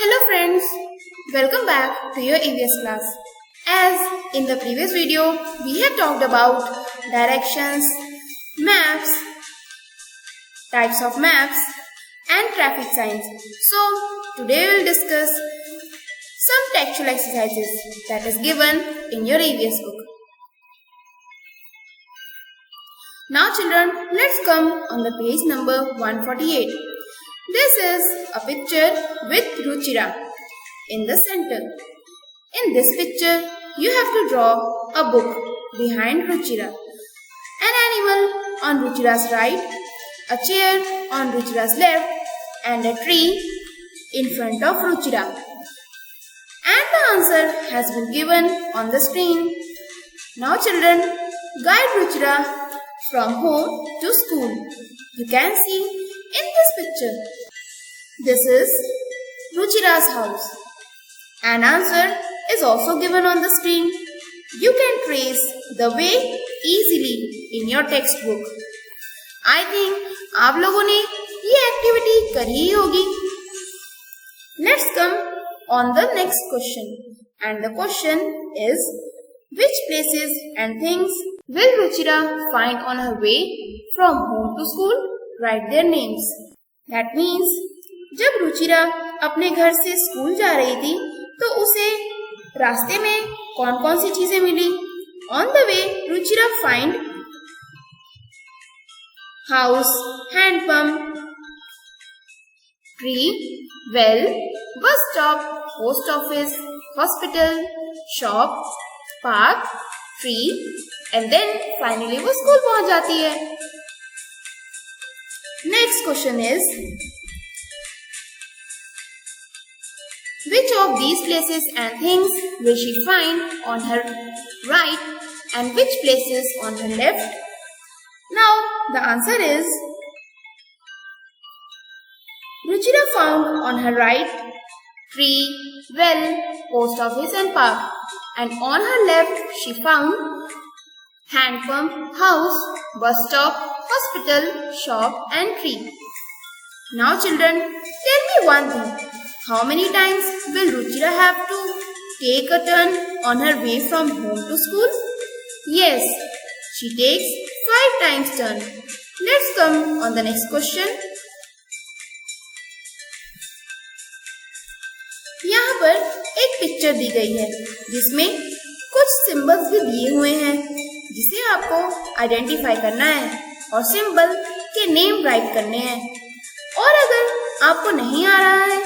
Hello friends, welcome back to your EVS class. As in the previous video, we have talked about directions, maps, types of maps and traffic signs. So today we will discuss some textual exercises that is given in your EVS book. Now children, let's come on the page number 148. This is a picture with Ruchira in the center. In this picture, you have to draw a book behind Ruchira, an animal on Ruchira's right, a chair on Ruchira's left, and a tree in front of Ruchira. And the answer has been given on the screen. Now children, guide Ruchira from home to school. You can see in this picture. This is Ruchira's house. An answer is also given on the screen. You can trace the way easily in your textbook. I think आप लोगों ने ये activity करी ही होगी. Let's come on the next question. And the question is, which places and things will Ruchira find on her way from home to school? Write their names. That means, जब रुचिरा अपने घर से स्कूल जा रही थी तो उसे रास्ते में कौन कौन सी चीजें मिली? On the way Ruchira find house, hand pump, tree, well, bus stop, post office, hospital, shop, park, tree and then finally वो स्कूल पहुंच जाती है. Next question is, which of these places and things will she find on her right and which places on her left? Now the answer is, Ruchira found on her right tree, well, post office and park, and on her left she found hand pump, house, bus stop, hospital, shop and tree. Now children, tell me one thing. How many times will Ruchira have to take a turn on her way from home to school? Yes, she takes 5 times turn. Let's come on the next question. यहाँ पर एक picture दी गई है जिसमें कुछ symbols भी दिए हुए हैं जिसे आपको आइडेंटिफाई करना है और सिंबल के नेम राइट करने हैं. और अगर आपको नहीं आ रहा है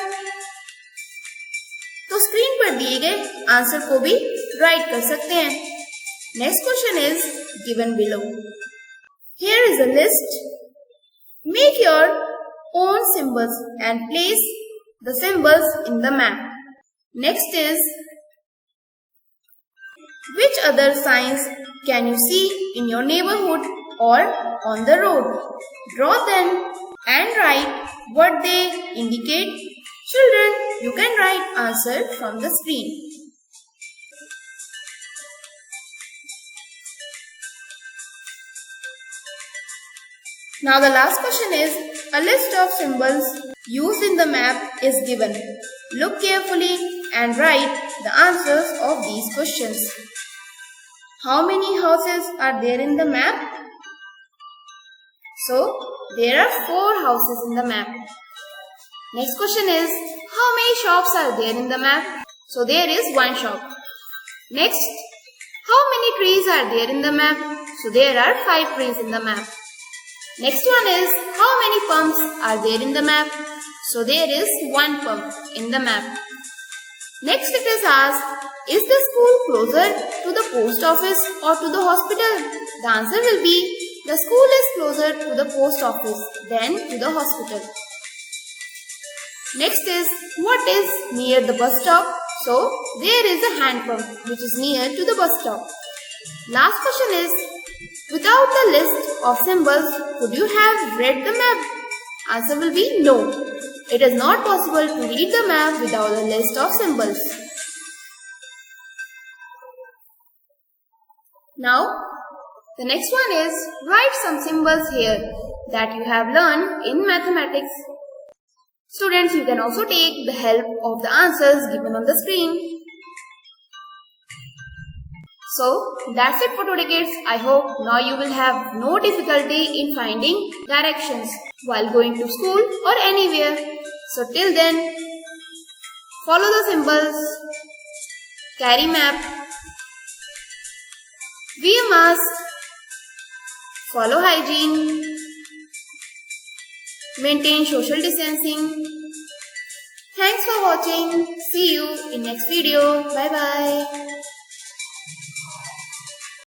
तो स्क्रीन पर दिए गए आंसर को भी राइट कर सकते हैं. Next question is given below. Here is a list. Make your own symbols and place the symbols in the map. Next is, which other signs can you see in your neighborhood or on the road? Draw them and write what they indicate. Children, you can write answer from the screen. Now the last question is, a list of symbols used in the map is given. Look carefully and write the answers of these questions. How many houses are there in the map? So, there are 4 houses in the map. Next question is, how many shops are there in the map? So there is 1 shop. Next, how many trees are there in the map? So there are 5 trees in the map. Next one is, how many pumps are there in the map? So there is 1 pump in the map. Next it is asked, is the school closer to the post office or to the hospital? The answer will be, the school is closer to the post office than to the hospital. Next is, what is near the bus stop? So, there is a hand pump which is near to the bus stop. Last question is, without the list of symbols, could you have read the map? Answer will be no. It is not possible to read the map without a list of symbols. Now, the next one is, write some symbols here that you have learned in mathematics. Students, you can also take the help of the answers given on the screen. So, that's it for today kids. I hope now you will have no difficulty in finding directions while going to school or anywhere. So, till then, follow the symbols, carry map, wear mask, follow hygiene, maintain social distancing. Thanks for watching. See you in next video. Bye bye.